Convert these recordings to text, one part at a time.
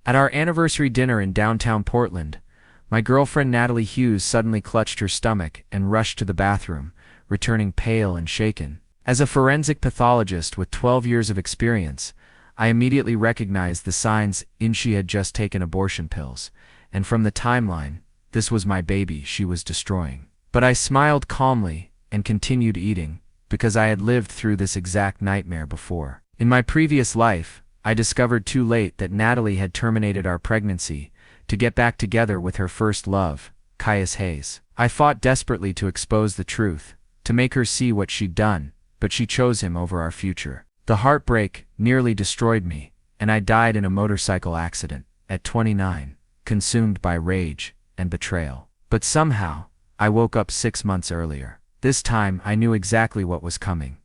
At our anniversary dinner in downtown Portland, my girlfriend Natalie Hughes suddenly clutched her stomach and rushed to the bathroom, returning pale and shaken. As a forensic pathologist with 12 years of experience, I immediately recognized the signs she had just taken abortion pills, and from the timeline, this was my baby she was destroying. But I smiled calmly and continued eating, because I had lived through this exact nightmare before. In my previous life, I discovered too late that Natalie had terminated our pregnancy to get back together with her first love, Caius Hayes. I fought desperately to expose the truth, to make her see what she'd done, but she chose him over our future. The heartbreak nearly destroyed me, and I died in a motorcycle accident, at 29, consumed by rage and betrayal. But somehow, I woke up 6 months earlier. This time I knew exactly what was coming.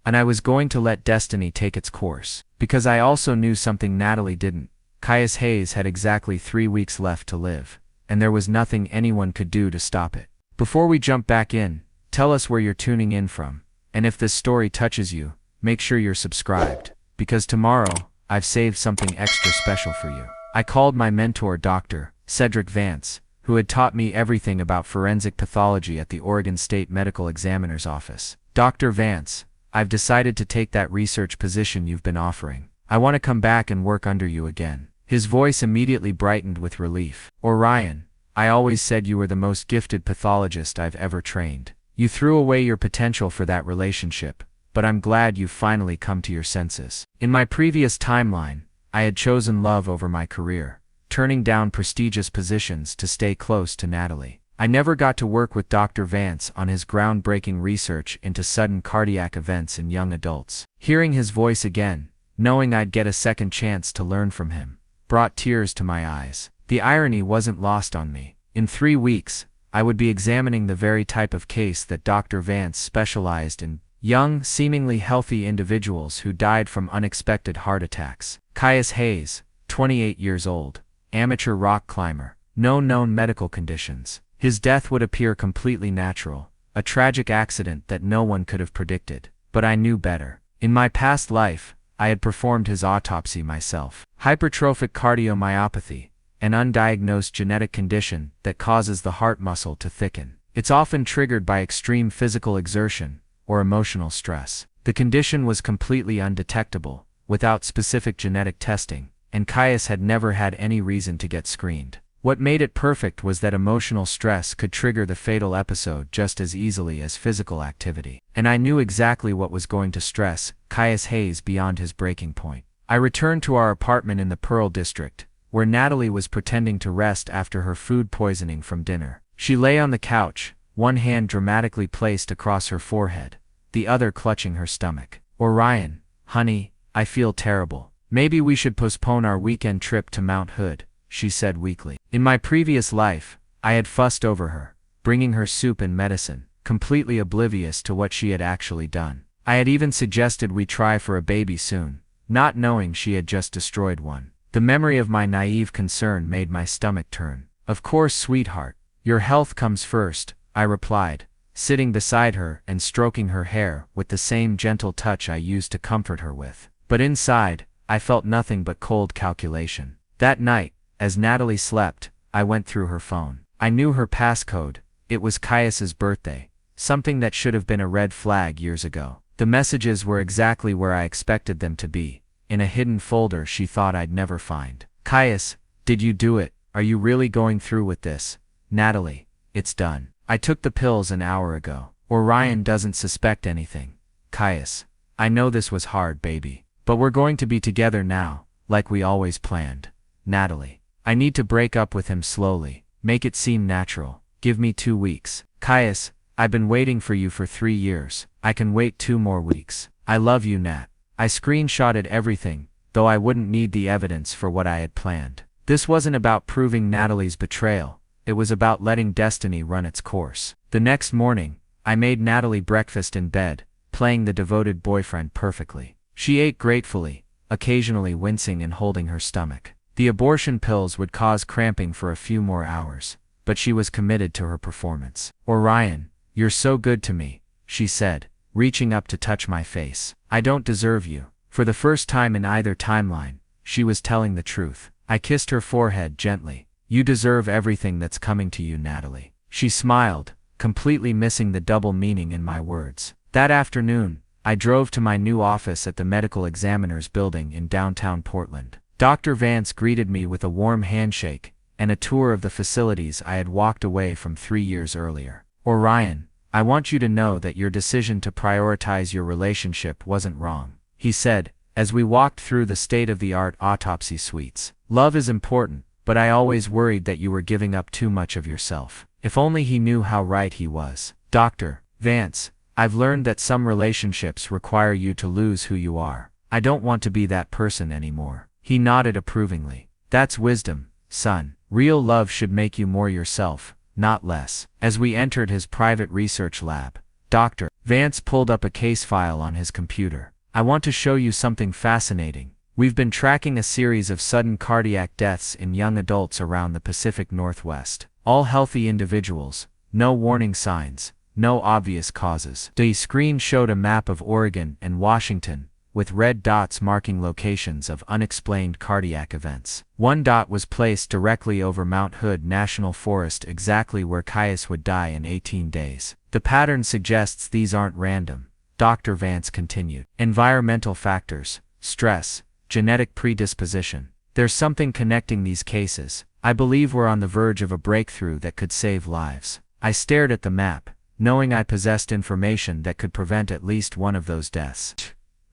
And I was going to let destiny take its course. Because I also knew something Natalie didn't. Caius Hayes had exactly 3 weeks left to live, and there was nothing anyone could do to stop it. Before we jump back in, tell us where you're tuning in from, and if this story touches you, make sure you're subscribed, because tomorrow, I've saved something extra special for you. I called my mentor Dr. Cedric Vance, who had taught me everything about forensic pathology at the Oregon State Medical Examiner's Office. Dr. Vance, I've decided to take that research position you've been offering. I want to come back and work under you again. His voice immediately brightened with relief. Orion, I always said you were the most gifted pathologist I've ever trained. You threw away your potential for that relationship, but I'm glad you've finally come to your senses. In my previous timeline, I had chosen love over my career, turning down prestigious positions to stay close to Natalie. I never got to work with Dr. Vance on his groundbreaking research into sudden cardiac events in young adults. Hearing his voice again, knowing I'd get a second chance to learn from him, brought tears to my eyes. The irony wasn't lost on me. In 3 weeks, I would be examining the very type of case that Dr. Vance specialized in: young, seemingly healthy individuals who died from unexpected heart attacks. Caius Hayes, 28 years old, amateur rock climber, no known medical conditions. His death would appear completely natural, a tragic accident that no one could have predicted. But I knew better. In my past life, I had performed his autopsy myself. Hypertrophic cardiomyopathy, an undiagnosed genetic condition that causes the heart muscle to thicken. It's often triggered by extreme physical exertion or emotional stress. The condition was completely undetectable, without specific genetic testing, and Caius had never had any reason to get screened. What made it perfect was that emotional stress could trigger the fatal episode just as easily as physical activity. And I knew exactly what was going to stress Caius Hayes beyond his breaking point. I returned to our apartment in the Pearl District, where Natalie was pretending to rest after her food poisoning from dinner. She lay on the couch, one hand dramatically placed across her forehead, the other clutching her stomach. Orion, honey, I feel terrible. Maybe we should postpone our weekend trip to Mount Hood, she said weakly. In my previous life, I had fussed over her, bringing her soup and medicine, completely oblivious to what she had actually done. I had even suggested we try for a baby soon, not knowing she had just destroyed one. The memory of my naive concern made my stomach turn. Of course, sweetheart, your health comes first, I replied, sitting beside her and stroking her hair with the same gentle touch I used to comfort her with. But inside, I felt nothing but cold calculation. That night, as Natalie slept, I went through her phone. I knew her passcode. It was Caius's birthday, something that should have been a red flag years ago. The messages were exactly where I expected them to be, in a hidden folder she thought I'd never find. Caius, did you do it? Are you really going through with this? Natalie, it's done. I took the pills an hour ago. Orion doesn't suspect anything. Caius, I know this was hard, baby, but we're going to be together now, like we always planned. Natalie, I need to break up with him slowly, make it seem natural. Give me 2 weeks. Caius, I've been waiting for you for 3 years. I can wait 2 more weeks. I love you, Nat. I screenshotted everything, though I wouldn't need the evidence for what I had planned. This wasn't about proving Natalie's betrayal. It was about letting destiny run its course. The next morning, I made Natalie breakfast in bed, playing the devoted boyfriend perfectly. She ate gratefully, occasionally wincing and holding her stomach. The abortion pills would cause cramping for a few more hours, but she was committed to her performance. Orion, you're so good to me, she said, reaching up to touch my face. I don't deserve you. For the first time in either timeline, she was telling the truth. I kissed her forehead gently. You deserve everything that's coming to you, Natalie. She smiled, completely missing the double meaning in my words. That afternoon, I drove to my new office at the medical examiner's building in downtown Portland. Dr. Vance greeted me with a warm handshake and a tour of the facilities I had walked away from 3 years earlier. Orion, I want you to know that your decision to prioritize your relationship wasn't wrong, he said, as we walked through the state-of-the-art autopsy suites. Love is important, but I always worried that you were giving up too much of yourself. If only he knew how right he was. Dr. Vance, I've learned that some relationships require you to lose who you are. I don't want to be that person anymore. He nodded approvingly. That's wisdom, son. Real love should make you more yourself, not less. As we entered his private research lab, Dr. Vance pulled up a case file on his computer. I want to show you something fascinating. We've been tracking a series of sudden cardiac deaths in young adults around the Pacific Northwest. All healthy individuals, no warning signs, no obvious causes. The screen showed a map of Oregon and Washington, with red dots marking locations of unexplained cardiac events. One dot was placed directly over Mount Hood National Forest, exactly where Caius would die in 18 days. The pattern suggests these aren't random, Dr. Vance continued. Environmental factors, stress, genetic predisposition. There's something connecting these cases. I believe we're on the verge of a breakthrough that could save lives. I stared at the map, knowing I possessed information that could prevent at least one of those deaths.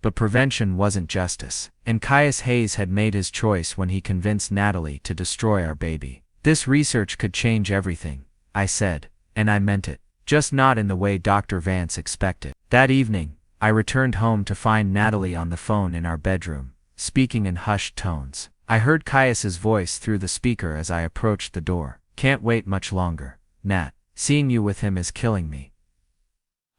But prevention wasn't justice, and Caius Hayes had made his choice when he convinced Natalie to destroy our baby. This research could change everything, I said, and I meant it, just not in the way Dr. Vance expected. That evening, I returned home to find Natalie on the phone in our bedroom, speaking in hushed tones. I heard Caius's voice through the speaker as I approached the door. Can't wait much longer, Nat. Seeing you with him is killing me.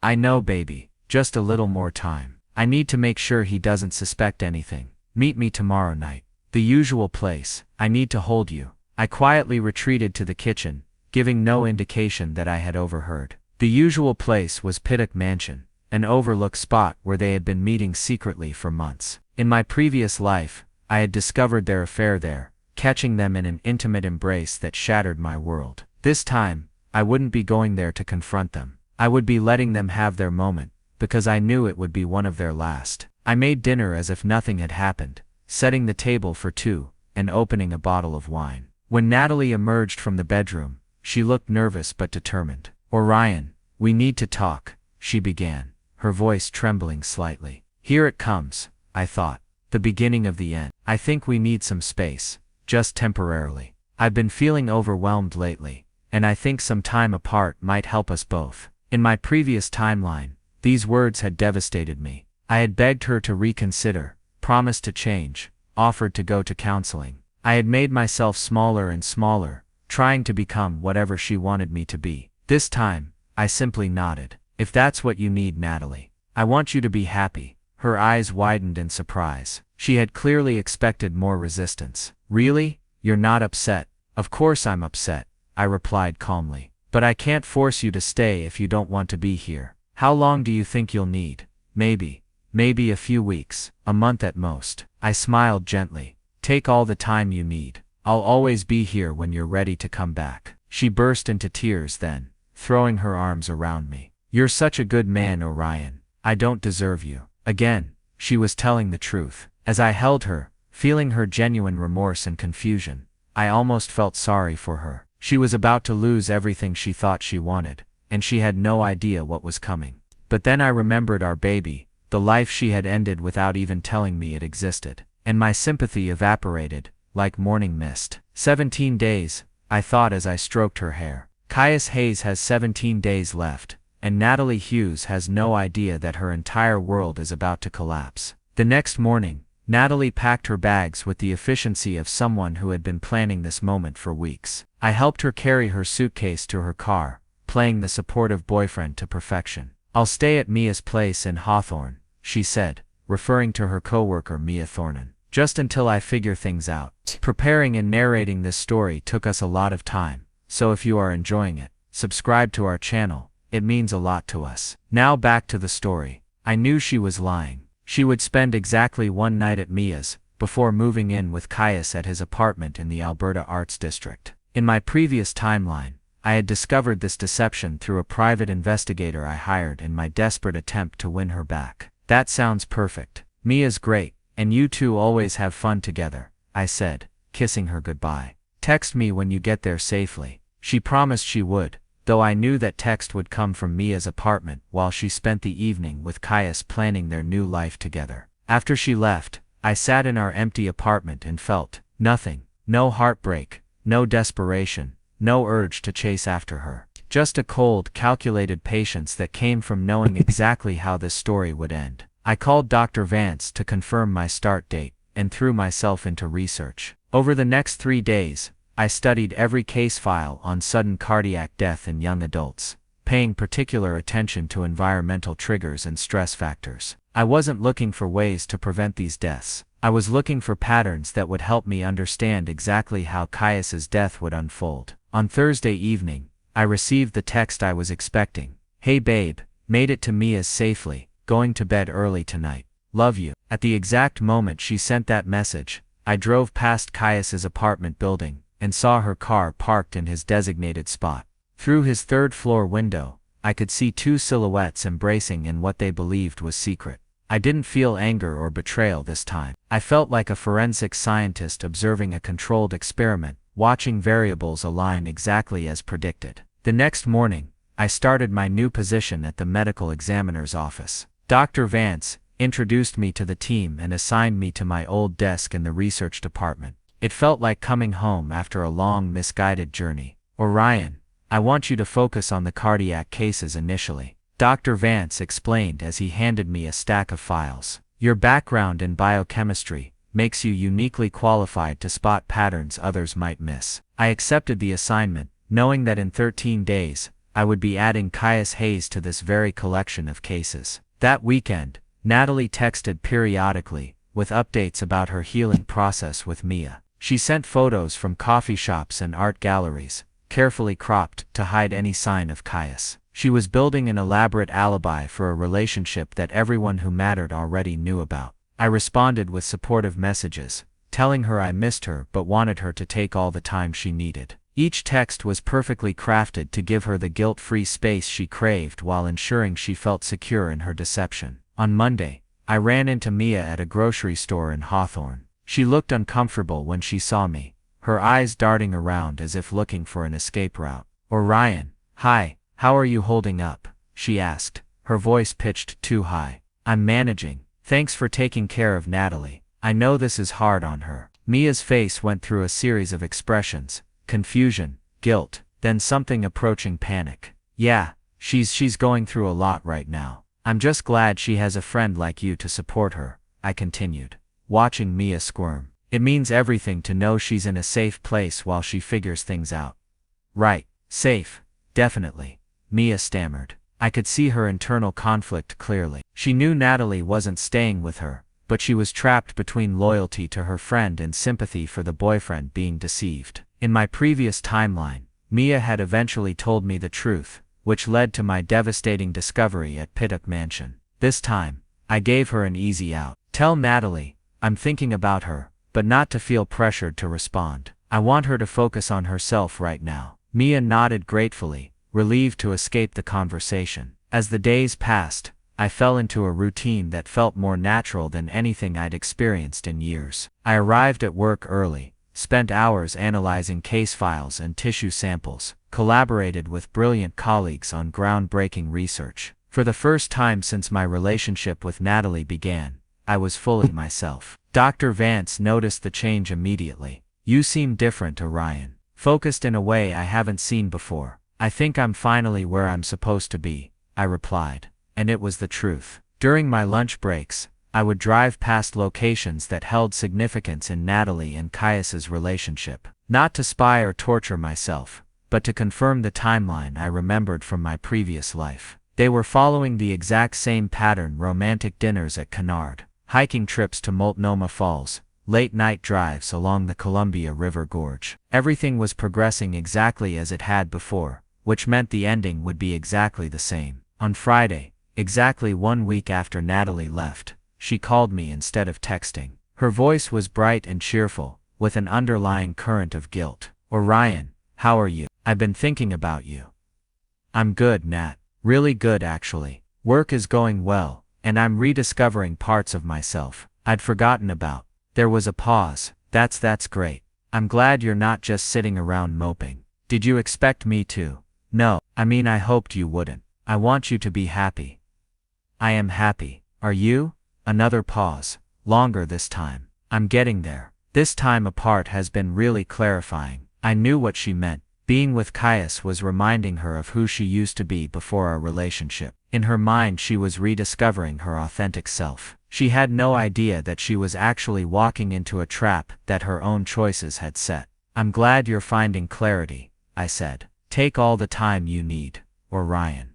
I know, baby, just a little more time. I need to make sure he doesn't suspect anything. Meet me tomorrow night. The usual place. I need to hold you. I quietly retreated to the kitchen, giving no indication that I had overheard. The usual place was Pittock Mansion, an overlooked spot where they had been meeting secretly for months. In my previous life, I had discovered their affair there, catching them in an intimate embrace that shattered my world. This time, I wouldn't be going there to confront them. I would be letting them have their moment, because I knew it would be one of their last. I made dinner as if nothing had happened, setting the table for two, and opening a bottle of wine. When Natalie emerged from the bedroom, she looked nervous but determined. Orion, we need to talk, she began, her voice trembling slightly. Here it comes, I thought. The beginning of the end. I think we need some space, just temporarily. I've been feeling overwhelmed lately, and I think some time apart might help us both. In my previous timeline, these words had devastated me. I had begged her to reconsider, promised to change, offered to go to counseling. I had made myself smaller and smaller, trying to become whatever she wanted me to be. This time, I simply nodded. If that's what you need, Natalie. I want you to be happy. Her eyes widened in surprise. She had clearly expected more resistance. Really? You're not upset? Of course I'm upset, I replied calmly. But I can't force you to stay if you don't want to be here. How long do you think you'll need? Maybe a few weeks, a month at most. I smiled gently. Take all the time you need. I'll always be here when you're ready to come back. She burst into tears then, throwing her arms around me. You're such a good man, Orion. I don't deserve you. Again, she was telling the truth. As I held her, feeling her genuine remorse and confusion, I almost felt sorry for her. She was about to lose everything she thought she wanted, and she had no idea what was coming. But then I remembered our baby, the life she had ended without even telling me it existed, and my sympathy evaporated, like morning mist. 17 days, I thought as I stroked her hair. Caius Hayes has 17 days left, and Natalie Hughes has no idea that her entire world is about to collapse. The next morning, Natalie packed her bags with the efficiency of someone who had been planning this moment for weeks. I helped her carry her suitcase to her car, playing the supportive boyfriend to perfection. I'll stay at Mia's place in Hawthorne, she said, referring to her coworker Mia Thornton, just until I figure things out. Preparing and narrating this story took us a lot of time, so if you are enjoying it, subscribe to our channel, it means a lot to us. Now back to the story. I knew she was lying. She would spend exactly one night at Mia's, before moving in with Caius at his apartment in the Alberta Arts District. In my previous timeline, I had discovered this deception through a private investigator I hired in my desperate attempt to win her back. That sounds perfect. Mia's great, and you two always have fun together, I said, kissing her goodbye. Text me when you get there safely. She promised she would, though I knew that text would come from Mia's apartment while she spent the evening with Caius planning their new life together. After she left, I sat in our empty apartment and felt nothing. No heartbreak, no desperation, no urge to chase after her. Just a cold, calculated patience that came from knowing exactly how this story would end. I called Dr. Vance to confirm my start date, and threw myself into research. Over the next 3 days, I studied every case file on sudden cardiac death in young adults, paying particular attention to environmental triggers and stress factors. I wasn't looking for ways to prevent these deaths. I was looking for patterns that would help me understand exactly how Caius's death would unfold. On Thursday evening, I received the text I was expecting. Hey babe, made it to Mia's safely, going to bed early tonight. Love you. At the exact moment she sent that message, I drove past Caius's apartment building, and saw her car parked in his designated spot. Through his third-floor window, I could see 2 silhouettes embracing in what they believed was secret. I didn't feel anger or betrayal this time. I felt like a forensic scientist observing a controlled experiment, watching variables align exactly as predicted. The next morning, I started my new position at the medical examiner's office. Dr. Vance introduced me to the team and assigned me to my old desk in the research department. It felt like coming home after a long, misguided journey. Orion, I want you to focus on the cardiac cases initially, Dr. Vance explained as he handed me a stack of files. Your background in biochemistry makes you uniquely qualified to spot patterns others might miss. I accepted the assignment, knowing that in 13 days, I would be adding Caius Hayes to this very collection of cases. That weekend, Natalie texted periodically, with updates about her healing process with Mia. She sent photos from coffee shops and art galleries, carefully cropped to hide any sign of Caius. She was building an elaborate alibi for a relationship that everyone who mattered already knew about. I responded with supportive messages, telling her I missed her but wanted her to take all the time she needed. Each text was perfectly crafted to give her the guilt-free space she craved while ensuring she felt secure in her deception. On Monday, I ran into Mia at a grocery store in Hawthorne. She looked uncomfortable when she saw me, her eyes darting around as if looking for an escape route. Orion, hi, how are you holding up? She asked, her voice pitched too high. I'm managing. Thanks for taking care of Natalie. I know this is hard on her. Mia's face went through a series of expressions: confusion, guilt, then something approaching panic. Yeah, she's going through a lot right now. I'm just glad she has a friend like you to support her, I continued, watching Mia squirm. It means everything to know she's in a safe place while she figures things out. Right, safe, definitely, Mia stammered. I could see her internal conflict clearly. She knew Natalie wasn't staying with her, but she was trapped between loyalty to her friend and sympathy for the boyfriend being deceived. In my previous timeline, Mia had eventually told me the truth, which led to my devastating discovery at Pittock Mansion. This time, I gave her an easy out. Tell Natalie, I'm thinking about her, but not to feel pressured to respond. I want her to focus on herself right now. Mia nodded gratefully, relieved to escape the conversation. As the days passed, I fell into a routine that felt more natural than anything I'd experienced in years. I arrived at work early, spent hours analyzing case files and tissue samples, collaborated with brilliant colleagues on groundbreaking research. For the first time since my relationship with Natalie began, I was fully myself. Dr. Vance noticed the change immediately. You seem different, Orion. Focused in a way I haven't seen before. I think I'm finally where I'm supposed to be, I replied, and it was the truth. During my lunch breaks, I would drive past locations that held significance in Natalie and Caius's relationship. Not to spy or torture myself, but to confirm the timeline I remembered from my previous life. They were following the exact same pattern: romantic dinners at Kennard, hiking trips to Multnomah Falls, late-night drives along the Columbia River Gorge. Everything was progressing exactly as it had before, which meant the ending would be exactly the same. On Friday, exactly 1 week after Natalie left, she called me instead of texting. Her voice was bright and cheerful, with an underlying current of guilt. "Orion, how are you? I've been thinking about you." "I'm good, Nat. Really good actually. Work is going well, and I'm rediscovering parts of myself I'd forgotten about." There was a pause. That's great. I'm glad you're not just sitting around moping." "Did you expect me to?" "No, I mean I hoped you wouldn't. I want you to be happy." "I am happy. Are you?" Another pause. Longer this time. "I'm getting there." This time apart has been really clarifying. I knew what she meant. Being with Caius was reminding her of who she used to be before our relationship. In her mind she was rediscovering her authentic self. She had no idea that she was actually walking into a trap that her own choices had set. "I'm glad you're finding clarity," I said. "Take all the time you need, Orion.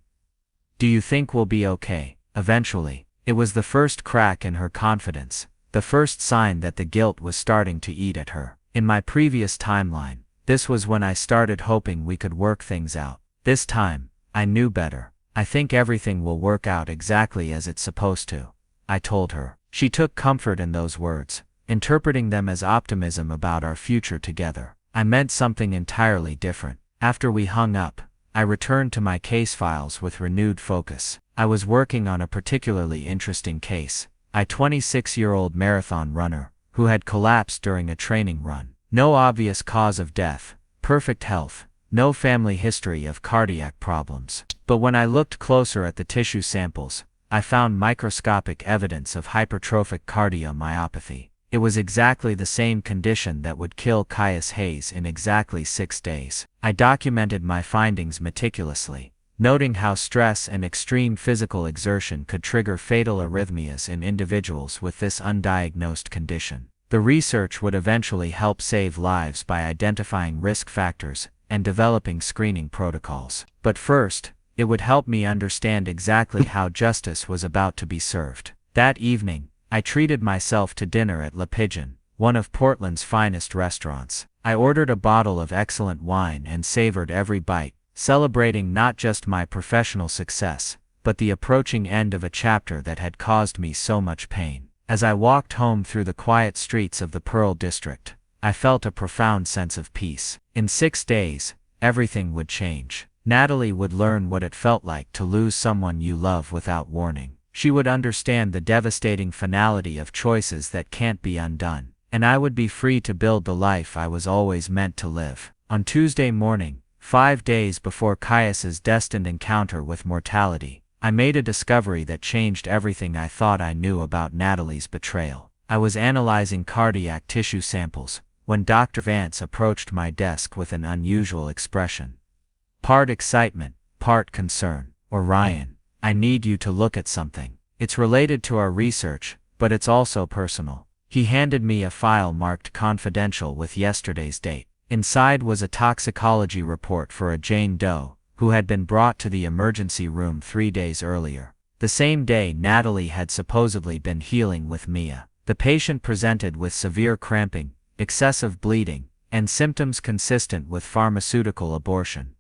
Do you think we'll be okay, eventually?" It was the first crack in her confidence, the first sign that the guilt was starting to eat at her. In my previous timeline, this was when I started hoping we could work things out. This time, I knew better. "I think everything will work out exactly as it's supposed to," I told her. She took comfort in those words, interpreting them as optimism about our future together. I meant something entirely different. After we hung up, I returned to my case files with renewed focus. I was working on a particularly interesting case, a 26-year-old marathon runner who had collapsed during a training run. No obvious cause of death, perfect health, no family history of cardiac problems. But when I looked closer at the tissue samples, I found microscopic evidence of hypertrophic cardiomyopathy. It was exactly the same condition that would kill Caius Hayes in exactly 6 days. I documented my findings meticulously, noting how stress and extreme physical exertion could trigger fatal arrhythmias in individuals with this undiagnosed condition. The research would eventually help save lives by identifying risk factors and developing screening protocols. But first, it would help me understand exactly how justice was about to be served. That evening, I treated myself to dinner at Le Pigeon, one of Portland's finest restaurants. I ordered a bottle of excellent wine and savored every bite, celebrating not just my professional success, but the approaching end of a chapter that had caused me so much pain. As I walked home through the quiet streets of the Pearl District, I felt a profound sense of peace. In 6 days, everything would change. Natalie would learn what it felt like to lose someone you love without warning. She would understand the devastating finality of choices that can't be undone. And I would be free to build the life I was always meant to live. On Tuesday morning, 5 days before Caius's destined encounter with mortality, I made a discovery that changed everything I thought I knew about Natalie's betrayal. I was analyzing cardiac tissue samples when Dr. Vance approached my desk with an unusual expression. Part excitement, part concern. "Orion, I need you to look at something. It's related to our research, but it's also personal." He handed me a file marked confidential with yesterday's date. Inside was a toxicology report for a Jane Doe, who had been brought to the emergency room 3 days earlier. The same day Natalie had supposedly been healing with Mia. The patient presented with severe cramping, excessive bleeding, and symptoms consistent with pharmaceutical abortion.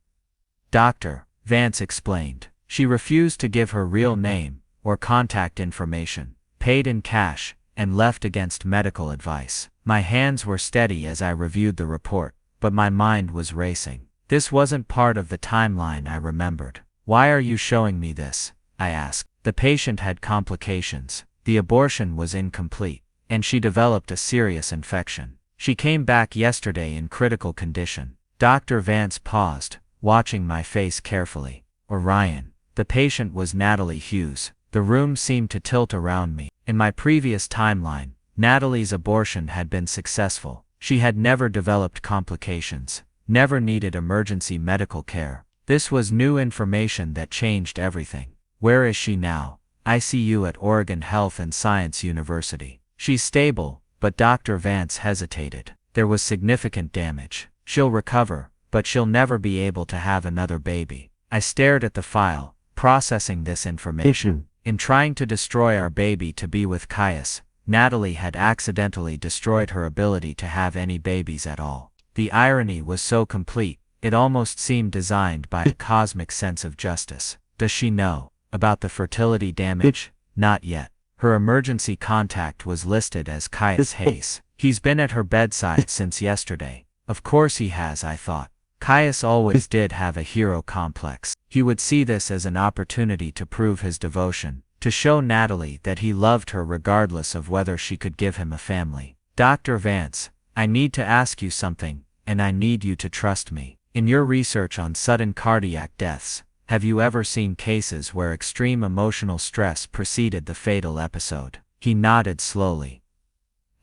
Dr. Vance explained. She refused to give her real name or contact information, paid in cash, and left against medical advice. My hands were steady as I reviewed the report, but my mind was racing. This wasn't part of the timeline I remembered. "Why are you showing me this?" I asked. The patient had complications. The abortion was incomplete, and she developed a serious infection. She came back yesterday in critical condition. Dr. Vance paused, watching my face carefully. "Orion." The patient was Natalie Hughes. The room seemed to tilt around me. In my previous timeline, Natalie's abortion had been successful. She had never developed complications, never needed emergency medical care. This was new information that changed everything. "Where is she now?" "ICU at Oregon Health and Science University. She's stable," but Dr. Vance hesitated. "There was significant damage. She'll recover, but she'll never be able to have another baby." I stared at the file, processing this information. In trying to destroy our baby to be with Caius, Natalie had accidentally destroyed her ability to have any babies at all. The irony was so complete, it almost seemed designed by a cosmic sense of justice. "Does she know about the fertility damage?" "Not yet. Her emergency contact was listed as Caius Hayes. He's been at her bedside since yesterday. Of course he has, I thought. Caius always did have a hero complex. He would see this as an opportunity to prove his devotion, to show Natalie that he loved her regardless of whether she could give him a family. Dr. Vance, I need to ask you something, and I need you to trust me. In your research on sudden cardiac deaths, have you ever seen cases where extreme emotional stress preceded the fatal episode? He nodded slowly.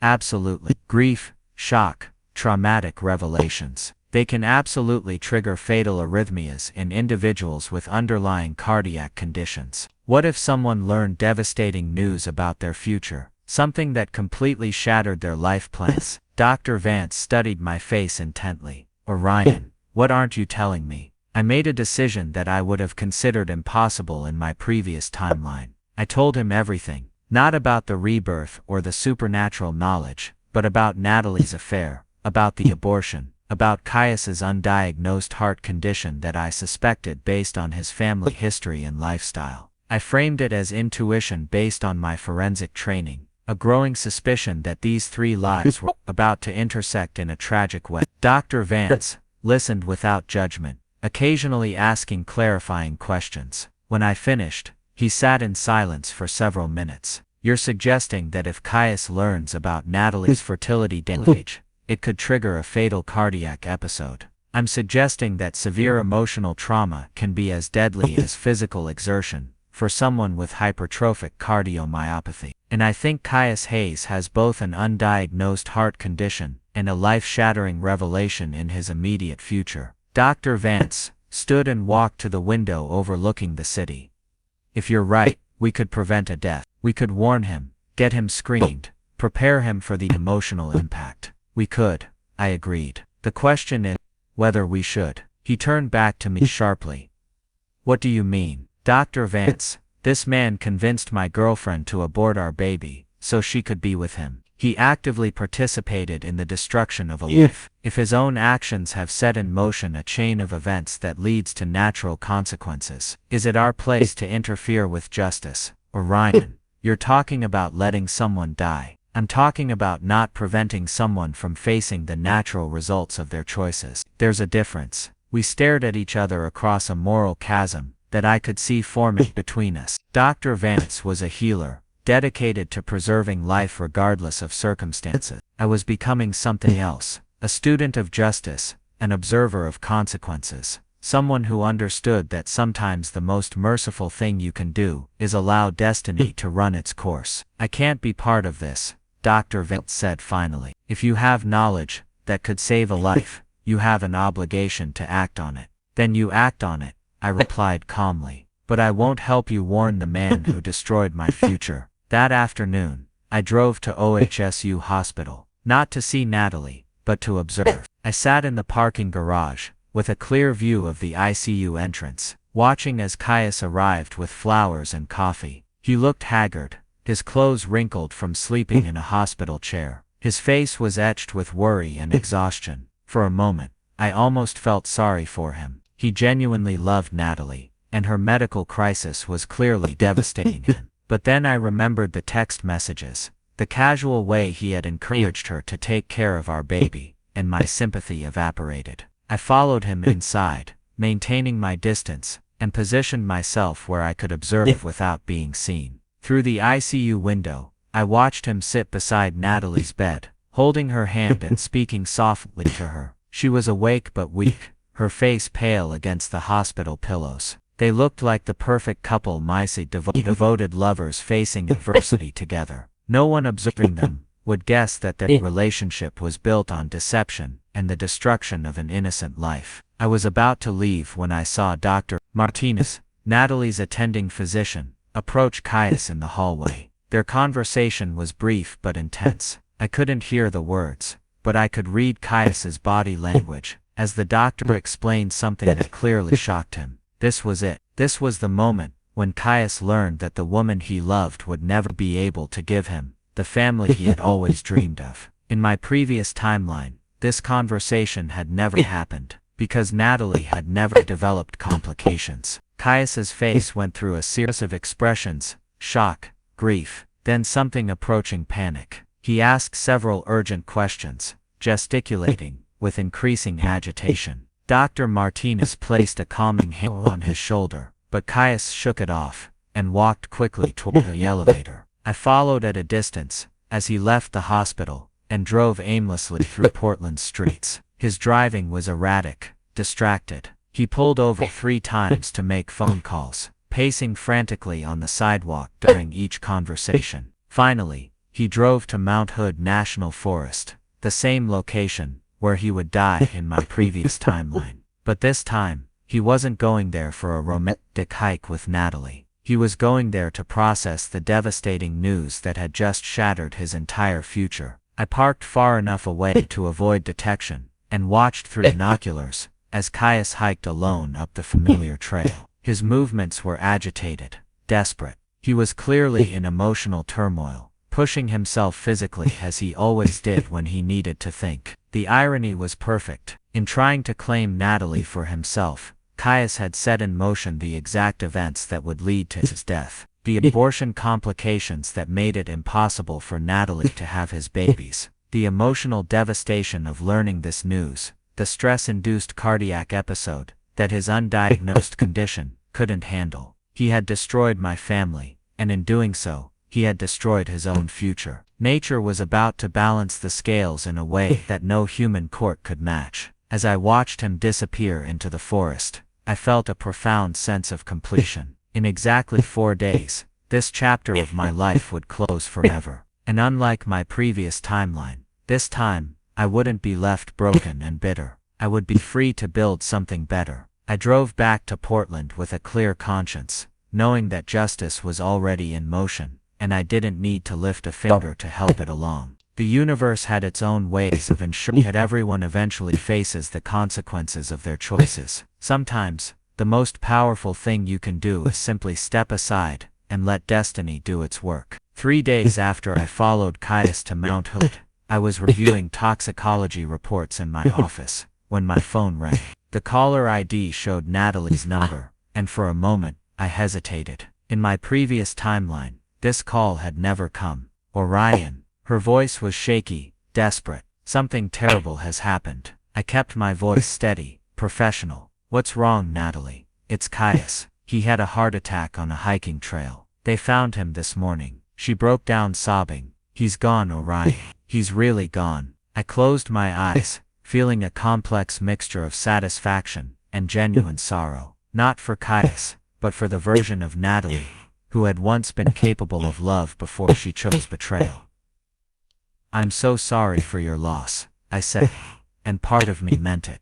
Absolutely. Grief, shock, traumatic revelations. They can absolutely trigger fatal arrhythmias in individuals with underlying cardiac conditions. What if someone learned devastating news about their future, something that completely shattered their life plans? Dr. Vance studied my face intently. Orion, what aren't you telling me? I made a decision that I would have considered impossible in my previous timeline. I told him everything, not about the rebirth or the supernatural knowledge, but about Natalie's affair, about the abortion, about Caius's undiagnosed heart condition that I suspected based on his family history and lifestyle. I framed it as intuition based on my forensic training, a growing suspicion that these three lives were about to intersect in a tragic way. Dr. Vance listened without judgment, occasionally asking clarifying questions. When I finished, he sat in silence for several minutes. You're suggesting that if Caius learns about Natalie's fertility damage, it could trigger a fatal cardiac episode. I'm suggesting that severe emotional trauma can be as deadly as physical exertion for someone with hypertrophic cardiomyopathy. And I think Caius Hayes has both an undiagnosed heart condition and a life-shattering revelation in his immediate future. Dr. Vance stood and walked to the window overlooking the city. If you're right, we could prevent a death. We could warn him, get him screened, prepare him for the emotional impact. We could, I agreed. The question is whether we should. He turned back to me sharply. What do you mean? Dr. Vance, this man convinced my girlfriend to abort our baby, so she could be with him. He actively participated in the destruction of a life. If his own actions have set in motion a chain of events that leads to natural consequences, is it our place to interfere with justice? Orion, you're talking about letting someone die. I'm talking about not preventing someone from facing the natural results of their choices. There's a difference. We stared at each other across a moral chasm that I could see forming between us. Dr. Vance was a healer, dedicated to preserving life regardless of circumstances. I was becoming something else, a student of justice, an observer of consequences, someone who understood that sometimes the most merciful thing you can do is allow destiny to run its course. I can't be part of this, Dr. Vance said finally. If you have knowledge that could save a life, you have an obligation to act on it. Then you act on it, I replied calmly. But I won't help you warn the man who destroyed my future. That afternoon, I drove to OHSU Hospital, not to see Natalie, but to observe. I sat in the parking garage, with a clear view of the ICU entrance, watching as Caius arrived with flowers and coffee. He looked haggard, his clothes wrinkled from sleeping in a hospital chair. His face was etched with worry and exhaustion. For a moment, I almost felt sorry for him. He genuinely loved Natalie, and her medical crisis was clearly devastating him. But then I remembered the text messages, the casual way he had encouraged her to take care of our baby, and my sympathy evaporated. I followed him inside, maintaining my distance, and positioned myself where I could observe without being seen. Through the ICU window, I watched him sit beside Natalie's bed, holding her hand and speaking softly to her. She was awake but weak, her face pale against the hospital pillows. They looked like the perfect couple, devoted lovers facing adversity together. No one observing them would guess that their relationship was built on deception and the destruction of an innocent life. I was about to leave when I saw Dr. Martinez, Natalie's attending physician, approach Caius in the hallway. Their conversation was brief but intense. I couldn't hear the words, but I could read Caius's body language, as the doctor explained something that clearly shocked him. This was it. This was the moment when Caius learned that the woman he loved would never be able to give him the family he had always dreamed of. In my previous timeline, this conversation had never happened, because Natalie had never developed complications. Caius's face went through a series of expressions: shock, grief, then something approaching panic. He asked several urgent questions, gesticulating, with increasing agitation. Dr. Martinez placed a calming hand on his shoulder, but Caius shook it off, and walked quickly toward the elevator. I followed at a distance, as he left the hospital, and drove aimlessly through Portland's streets. His driving was erratic, distracted. He pulled over 3 times to make phone calls, pacing frantically on the sidewalk during each conversation. Finally, he drove to Mount Hood National Forest, the same location where he would die in my previous timeline. But this time, he wasn't going there for a romantic hike with Natalie. He was going there to process the devastating news that had just shattered his entire future. I parked far enough away to avoid detection, and watched through binoculars as Caius hiked alone up the familiar trail. His movements were agitated, desperate. He was clearly in emotional turmoil, pushing himself physically as he always did when he needed to think. The irony was perfect. In trying to claim Natalie for himself, Caius had set in motion the exact events that would lead to his death. The abortion complications that made it impossible for Natalie to have his babies, the emotional devastation of learning this news, the stress-induced cardiac episode that his undiagnosed condition couldn't handle. He had destroyed my family, and in doing so, he had destroyed his own future. Nature was about to balance the scales in a way that no human court could match. As I watched him disappear into the forest, I felt a profound sense of completion. In exactly 4 days, this chapter of my life would close forever. And unlike my previous timeline, this time, I wouldn't be left broken and bitter. I would be free to build something better. I drove back to Portland with a clear conscience, knowing that justice was already in motion, and I didn't need to lift a finger to help it along. The universe had its own ways of ensuring that everyone eventually faces the consequences of their choices. Sometimes, the most powerful thing you can do is simply step aside and let destiny do its work. 3 days after I followed Caius to Mount Hood, I was reviewing toxicology reports in my office when my phone rang. The caller ID showed Natalie's number, and for a moment, I hesitated. In my previous timeline, this call had never come. Orion. Her voice was shaky, desperate. Something terrible has happened. I kept my voice steady, professional. What's wrong, Natalie? It's Caius. He had a heart attack on a hiking trail. They found him this morning. She broke down sobbing. He's gone, Orion. He's really gone. I closed my eyes, feeling a complex mixture of satisfaction and genuine sorrow. Not for Caius, but for the version of Natalie who had once been capable of love before she chose betrayal. I'm so sorry for your loss, I said, and part of me meant it.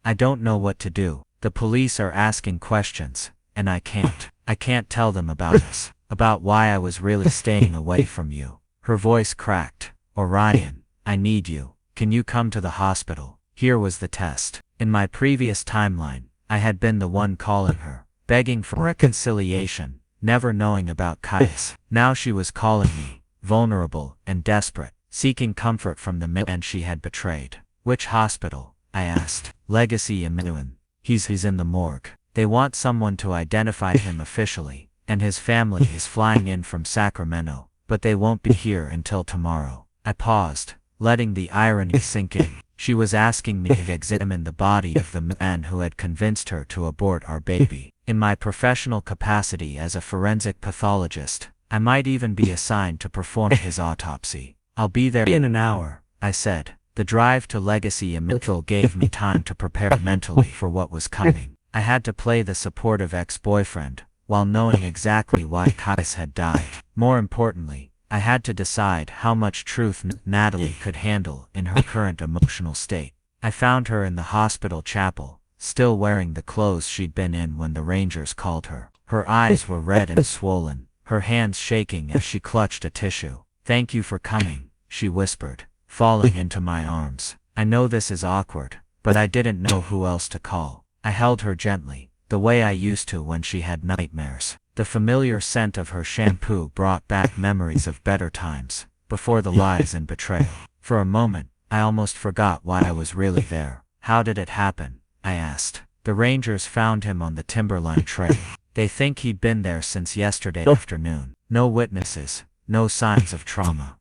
I don't know what to do. The police are asking questions, and I can't tell them about us, about why I was really staying away from you. Her voice cracked. Orion, I need you. Can you come to the hospital? Here was the test. In my previous timeline, I had been the one calling her, begging for reconciliation, never knowing about Caius. Now she was calling me, vulnerable and desperate, seeking comfort from the man she had betrayed. Which hospital? I asked. Legacy Immuin. He's in the morgue. They want someone to identify him officially, and his family is flying in from Sacramento, but they won't be here until tomorrow. I paused, letting the irony sink in. She was asking me to examine the body of the man who had convinced her to abort our baby. In my professional capacity as a forensic pathologist, I might even be assigned to perform his autopsy. I'll be there in an hour, I said. The drive to Legacy Immuin gave me time to prepare mentally for what was coming. I had to play the supportive ex-boyfriend, while knowing exactly why Caius had died. More importantly, I had to decide how much truth Natalie could handle in her current emotional state. I found her in the hospital chapel, still wearing the clothes she'd been in when the Rangers called her. Her eyes were red and swollen, her hands shaking as she clutched a tissue. Thank you for coming, she whispered, falling into my arms. I know this is awkward, but I didn't know who else to call. I held her gently, the way I used to when she had nightmares. The familiar scent of her shampoo brought back memories of better times, before the lies and betrayal. For a moment, I almost forgot why I was really there. How did it happen? I asked. The Rangers found him on the Timberline Trail. They think he'd been there since yesterday afternoon. No witnesses, no signs of trauma.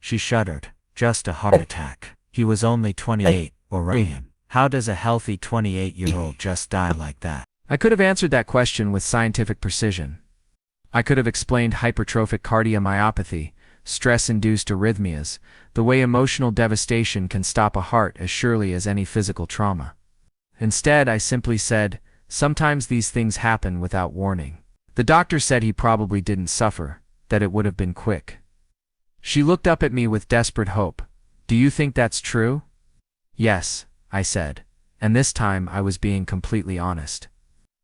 She shuddered, just a heart attack. He was only 28, Orion. How does a healthy 28-year-old just die like that? I could have answered that question with scientific precision. I could have explained hypertrophic cardiomyopathy, stress-induced arrhythmias, the way emotional devastation can stop a heart as surely as any physical trauma. Instead, I simply said, sometimes these things happen without warning. The doctor said he probably didn't suffer, that it would have been quick. She looked up at me with desperate hope. Do you think that's true? Yes, I said, and this time I was being completely honest.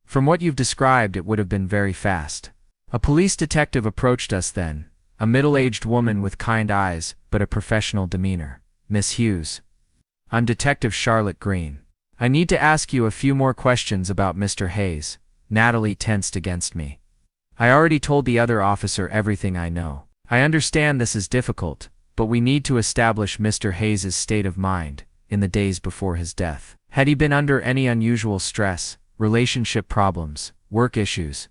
From what you've described, it would have been very fast. A police detective approached us then, a middle-aged woman with kind eyes but a professional demeanor. Miss Hughes. I'm Detective Charlotte Green. I need to ask you a few more questions about Mr. Hayes. Natalie tensed against me. I already told the other officer everything I know. I understand this is difficult, but we need to establish Mr. Hayes' state of mind in the days before his death. Had he been under any unusual stress, relationship problems, work issues?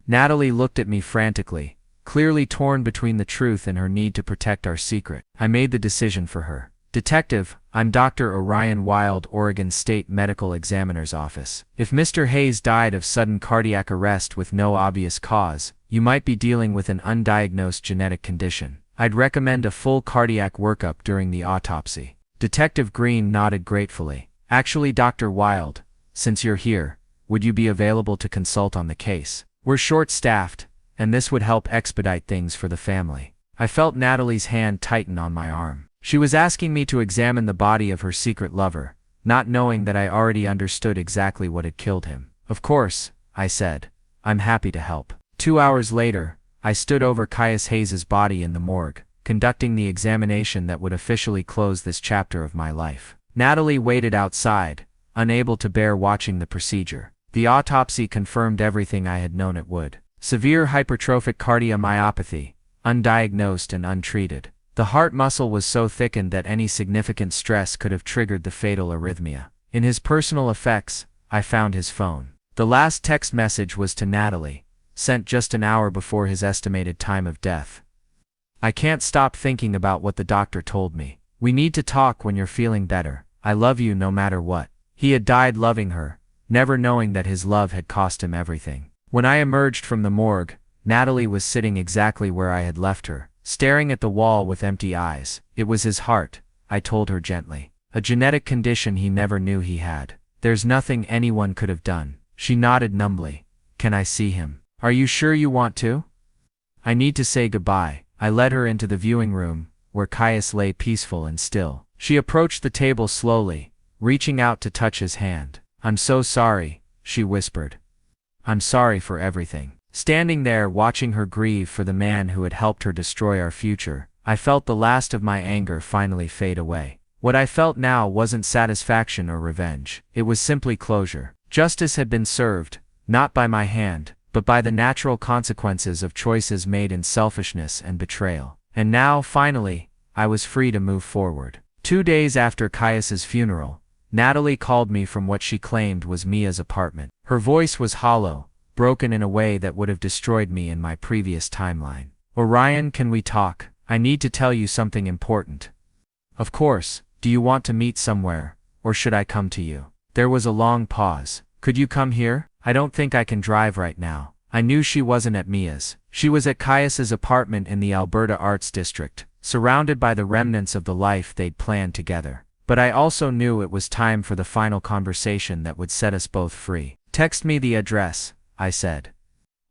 Natalie looked at me frantically, clearly torn between the truth and her need to protect our secret. I made the decision for her. Detective, I'm Dr. Orion Wild, Oregon State Medical Examiner's Office. If Mr. Hayes died of sudden cardiac arrest with no obvious cause, you might be dealing with an undiagnosed genetic condition. I'd recommend a full cardiac workup during the autopsy. Detective Green nodded gratefully. Actually, Dr. Wild, since you're here, would you be available to consult on the case? We're short-staffed, and this would help expedite things for the family. I felt Natalie's hand tighten on my arm. She was asking me to examine the body of her secret lover, not knowing that I already understood exactly what had killed him. Of course, I said. I'm happy to help. 2 hours later, I stood over Caius Hayes' body in the morgue, conducting the examination that would officially close this chapter of my life. Natalie waited outside, unable to bear watching the procedure. The autopsy confirmed everything I had known it would. Severe hypertrophic cardiomyopathy, undiagnosed and untreated. The heart muscle was so thickened that any significant stress could have triggered the fatal arrhythmia. In his personal effects, I found his phone. The last text message was to Natalie, sent just an hour before his estimated time of death. I can't stop thinking about what the doctor told me. We need to talk when you're feeling better. I love you no matter what. He had died loving her, never knowing that his love had cost him everything. When I emerged from the morgue, Natalie was sitting exactly where I had left her, staring at the wall with empty eyes. It was his heart, I told her gently. A genetic condition he never knew he had. There's nothing anyone could have done. She nodded numbly. Can I see him? Are you sure you want to? I need to say goodbye. I led her into the viewing room, where Caius lay peaceful and still. She approached the table slowly, reaching out to touch his hand. I'm so sorry, she whispered. I'm sorry for everything. Standing there watching her grieve for the man who had helped her destroy our future, I felt the last of my anger finally fade away. What I felt now wasn't satisfaction or revenge. It was simply closure. Justice had been served, not by my hand, but by the natural consequences of choices made in selfishness and betrayal. And now, finally, I was free to move forward. 2 days after Caius's funeral, Natalie called me from what she claimed was Mia's apartment. Her voice was hollow, broken in a way that would have destroyed me in my previous timeline. Orion, can we talk? I need to tell you something important. Of course. Do you want to meet somewhere, or should I come to you? There was a long pause. Could you come here? I don't think I can drive right now. I knew she wasn't at Mia's. She was at Caius's apartment in the Alberta Arts District, surrounded by the remnants of the life they'd planned together. But I also knew it was time for the final conversation that would set us both free. Text me the address, I said.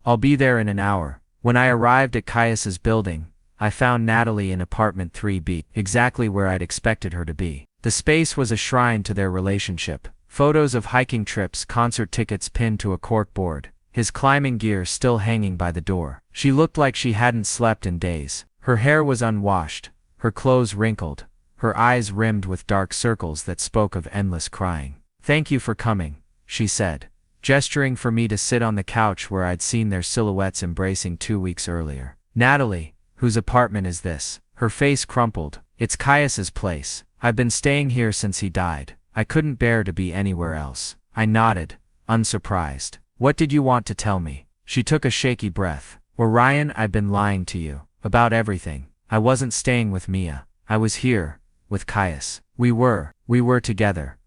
I'll be there in an hour. When I arrived at Caius's building, I found Natalie in apartment 3B, exactly where I'd expected her to be. The space was a shrine to their relationship. Photos of hiking trips, concert tickets pinned to a corkboard, his climbing gear still hanging by the door. She looked like she hadn't slept in days. Her hair was unwashed, her clothes wrinkled, her eyes rimmed with dark circles that spoke of endless crying. Thank you for coming, she said, gesturing for me to sit on the couch where I'd seen their silhouettes embracing 2 weeks earlier. Natalie, whose apartment is this? Her face crumpled. It's Caius's place. I've been staying here since he died. I couldn't bear to be anywhere else. I nodded, unsurprised. What did you want to tell me? She took a shaky breath. Orion, I've been lying to you. About everything. I wasn't staying with Mia. I was here. With Caius. We were together.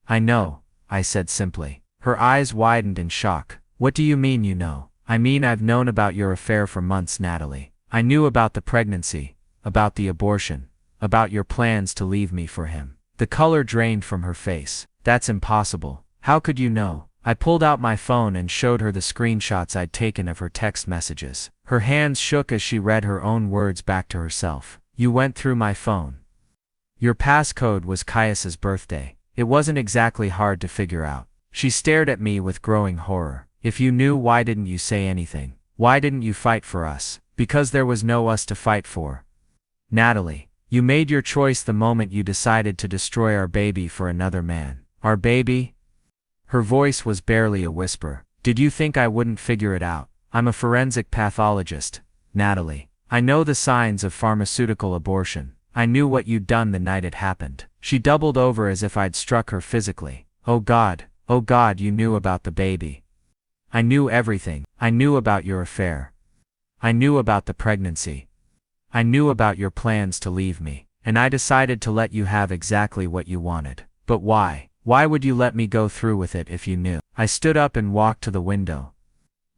I know, I said simply. Her eyes widened in shock. What do you mean you know? I mean I've known about your affair for months, Natalie. I knew about the pregnancy, about the abortion, about your plans to leave me for him. The color drained from her face. That's impossible. How could you know? I pulled out my phone and showed her the screenshots I'd taken of her text messages. Her hands shook as she read her own words back to herself. You went through my phone. Your passcode was Caius's birthday. It wasn't exactly hard to figure out. She stared at me with growing horror. If you knew, why didn't you say anything? Why didn't you fight for us? Because there was no us to fight for. Natalie, you made your choice the moment you decided to destroy our baby for another man. Our baby? Her voice was barely a whisper. Did you think I wouldn't figure it out? I'm a forensic pathologist, Natalie. I know the signs of pharmaceutical abortion. I knew what you'd done the night it happened. She doubled over as if I'd struck her physically. Oh God, you knew about the baby. I knew everything. I knew about your affair. I knew about the pregnancy. I knew about your plans to leave me. And I decided to let you have exactly what you wanted. But why? Why would you let me go through with it if you knew? I stood up and walked to the window,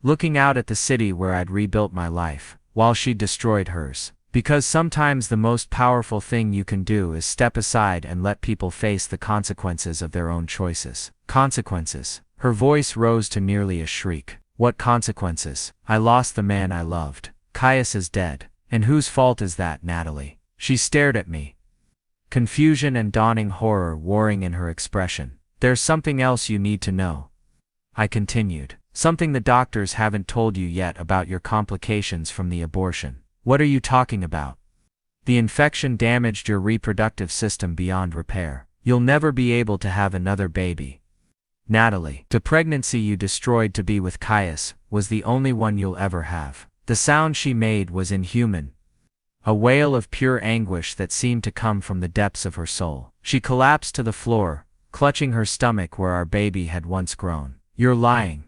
looking out at the city where I'd rebuilt my life, while she'd destroyed hers. Because sometimes the most powerful thing you can do is step aside and let people face the consequences of their own choices. Consequences. Her voice rose to nearly a shriek. What consequences? I lost the man I loved. Caius is dead. And whose fault is that, Natalie? She stared at me, confusion and dawning horror warring in her expression. There's something else you need to know, I continued. Something the doctors haven't told you yet about your complications from the abortion. What are you talking about? The infection damaged your reproductive system beyond repair. You'll never be able to have another baby. Natalie, the pregnancy you destroyed to be with Caius was the only one you'll ever have. The sound she made was inhuman, a wail of pure anguish that seemed to come from the depths of her soul. She collapsed to the floor, clutching her stomach where our baby had once grown. You're lying,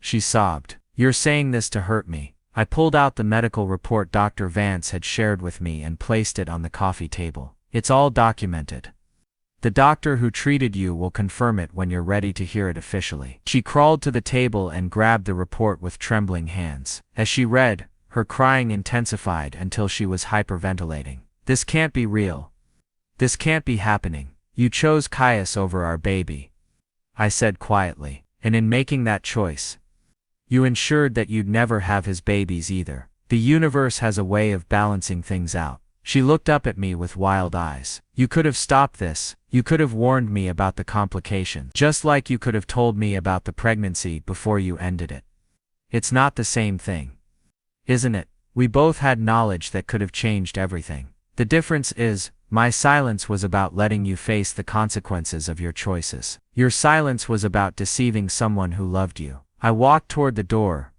she sobbed. You're saying this to hurt me. I pulled out the medical report Dr. Vance had shared with me and placed it on the coffee table. It's all documented. The doctor who treated you will confirm it when you're ready to hear it officially. She crawled to the table and grabbed the report with trembling hands. As she read, her crying intensified until she was hyperventilating. This can't be real. This can't be happening. You chose Caius over our baby, I said quietly, and in making that choice, you ensured that you'd never have his babies either. The universe has a way of balancing things out. She looked up at me with wild eyes. You could have stopped this. You could have warned me about the complication. Just like you could have told me about the pregnancy before you ended it. It's not the same thing, isn't it? We both had knowledge that could have changed everything. The difference is, my silence was about letting you face the consequences of your choices. Your silence was about deceiving someone who loved you. I walked toward the door,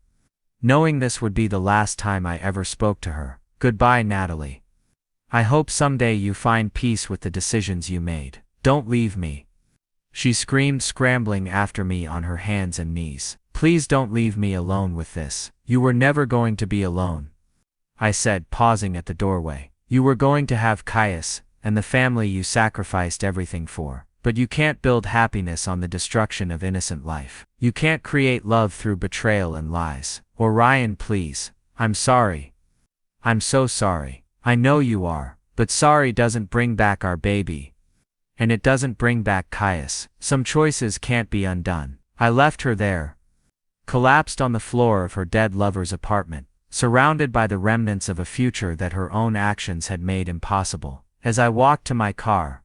knowing this would be the last time I ever spoke to her. Goodbye, Natalie. I hope someday you find peace with the decisions you made. Don't leave me, she screamed, scrambling after me on her hands and knees. Please don't leave me alone with this. You were never going to be alone, I said, pausing at the doorway. You were going to have Caius, and the family you sacrificed everything for. But you can't build happiness on the destruction of innocent life. You can't create love through betrayal and lies. Orion, please. I'm sorry. I'm so sorry. I know you are. But sorry doesn't bring back our baby. And it doesn't bring back Caius. Some choices can't be undone. I left her there, collapsed on the floor of her dead lover's apartment, surrounded by the remnants of a future that her own actions had made impossible. As I walked to my car,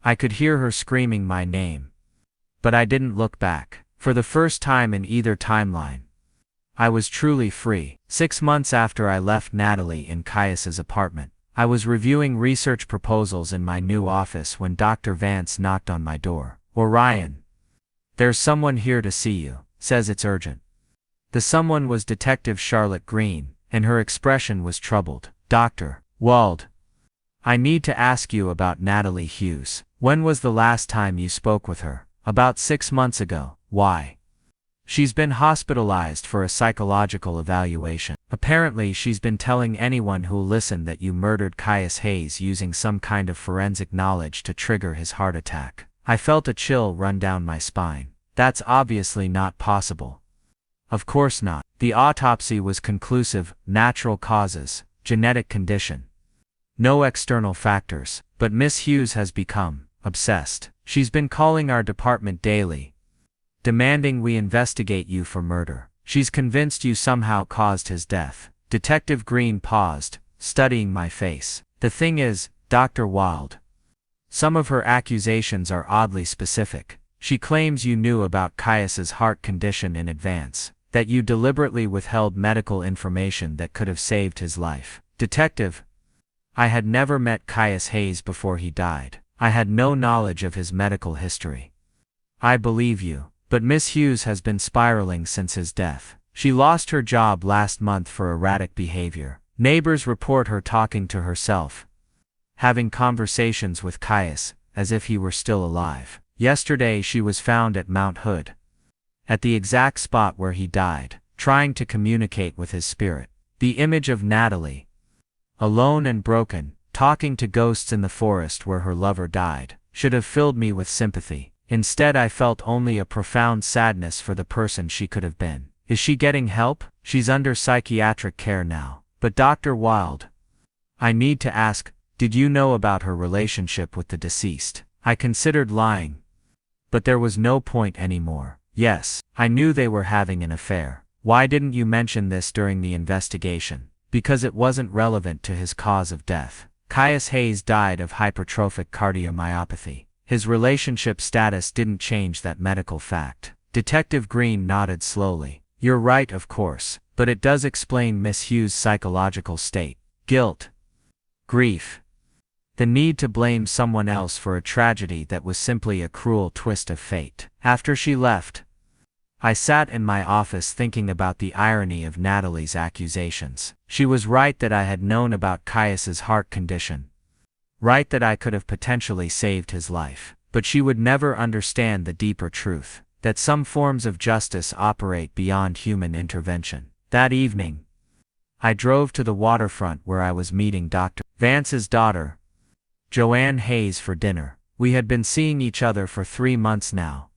I could hear her screaming my name. But I didn't look back. For the first time in either timeline, I was truly free. 6 months after I left Natalie in Caius's apartment, I was reviewing research proposals in my new office when Dr. Vance knocked on my door. Orion, there's someone here to see you. Says it's urgent. The someone was Detective Charlotte Green, and her expression was troubled. Dr. Wald, I need to ask you about Natalie Hughes. When was the last time you spoke with her? About 6 months ago. Why? She's been hospitalized for a psychological evaluation. Apparently, she's been telling anyone who'll listen that you murdered Caius Hayes using some kind of forensic knowledge to trigger his heart attack. I felt a chill run down my spine. That's obviously not possible. Of course not. The autopsy was conclusive, natural causes, genetic condition. No external factors, but Miss Hughes has become obsessed. She's been calling our department daily, demanding we investigate you for murder. She's convinced you somehow caused his death. Detective Green paused, studying my face. The thing is, Dr. Wilde, some of her accusations are oddly specific. She claims you knew about Caius's heart condition in advance, that you deliberately withheld medical information that could have saved his life. Detective, I had never met Caius Hayes before he died. I had no knowledge of his medical history. I believe you, but Miss Hughes has been spiraling since his death. She lost her job last month for erratic behavior. Neighbors report her talking to herself, having conversations with Caius, as if he were still alive. Yesterday she was found at Mount Hood, at the exact spot where he died, trying to communicate with his spirit. The image of Natalie, alone and broken, talking to ghosts in the forest where her lover died, should have filled me with sympathy. Instead, I felt only a profound sadness for the person she could have been. Is she getting help? She's under psychiatric care now. But Dr. Wilde, I need to ask, did you know about her relationship with the deceased? I considered lying, but there was no point anymore. Yes, I knew they were having an affair. Why didn't you mention this during the investigation? Because it wasn't relevant to his cause of death. Caius Hayes died of hypertrophic cardiomyopathy. His relationship status didn't change that medical fact. Detective Green nodded slowly. You're right, of course, but it does explain Miss Hughes' psychological state. Guilt, grief, the need to blame someone else for a tragedy that was simply a cruel twist of fate. After she left, I sat in my office thinking about the irony of Natalie's accusations. She was right that I had known about Caius's heart condition, right that I could have potentially saved his life. But she would never understand the deeper truth, that some forms of justice operate beyond human intervention. That evening, I drove to the waterfront where I was meeting Dr. Vance's daughter, Joanne Hayes, for dinner. We had been seeing each other for 3 months now,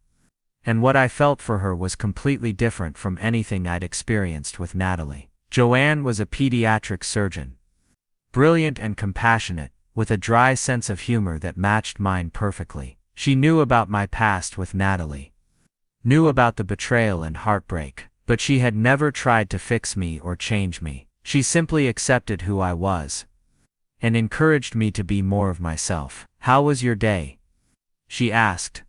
and what I felt for her was completely different from anything I'd experienced with Natalie. Joanne was a pediatric surgeon, brilliant and compassionate, with a dry sense of humor that matched mine perfectly. She knew about my past with Natalie, knew about the betrayal and heartbreak, but she had never tried to fix me or change me. She simply accepted who I was, and encouraged me to be more of myself. How was your day? She asked,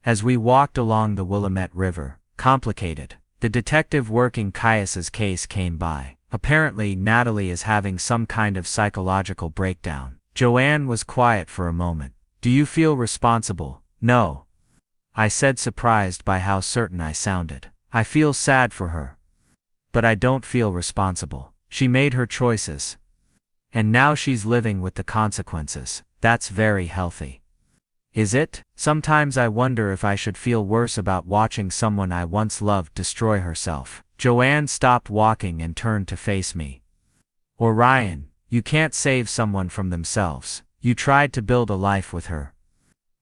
as we walked along the Willamette River. Complicated. The detective working Caius's case came by. Apparently, Natalie is having some kind of psychological breakdown. Joanne was quiet for a moment. Do you feel responsible? No, I said, surprised by how certain I sounded. I feel sad for her, but I don't feel responsible. She made her choices, and now she's living with the consequences. That's very healthy. Is it? Sometimes I wonder if I should feel worse about watching someone I once loved destroy herself. Joanne stopped walking and turned to face me. Orion, you can't save someone from themselves. You tried to build a life with her,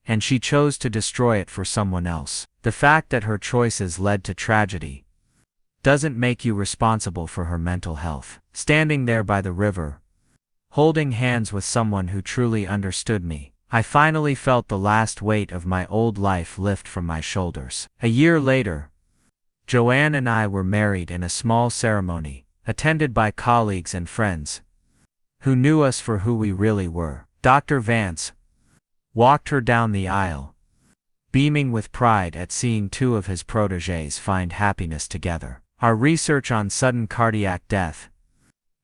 and she chose to destroy it for someone else. The fact that her choices led to tragedy doesn't make you responsible for her mental health. Standing there by the river, holding hands with someone who truly understood me, I finally felt the last weight of my old life lift from my shoulders. A year later, Joanne and I were married in a small ceremony, attended by colleagues and friends who knew us for who we really were. Dr. Vance walked her down the aisle, beaming with pride at seeing 2 of his protégés find happiness together. Our research on sudden cardiac death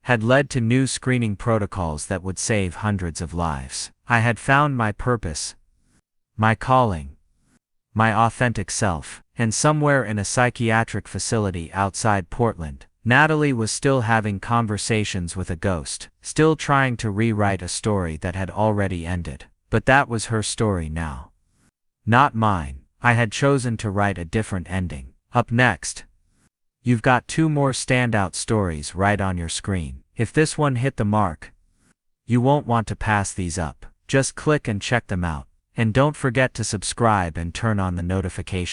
had led to new screening protocols that would save hundreds of lives. I had found my purpose, my calling, my authentic self, and somewhere in a psychiatric facility outside Portland, Natalie was still having conversations with a ghost, still trying to rewrite a story that had already ended. But that was her story now, not mine. I had chosen to write a different ending. Up next, you've got 2 more standout stories right on your screen. If this one hit the mark, you won't want to pass these up. Just click and check them out. And don't forget to subscribe and turn on the notifications.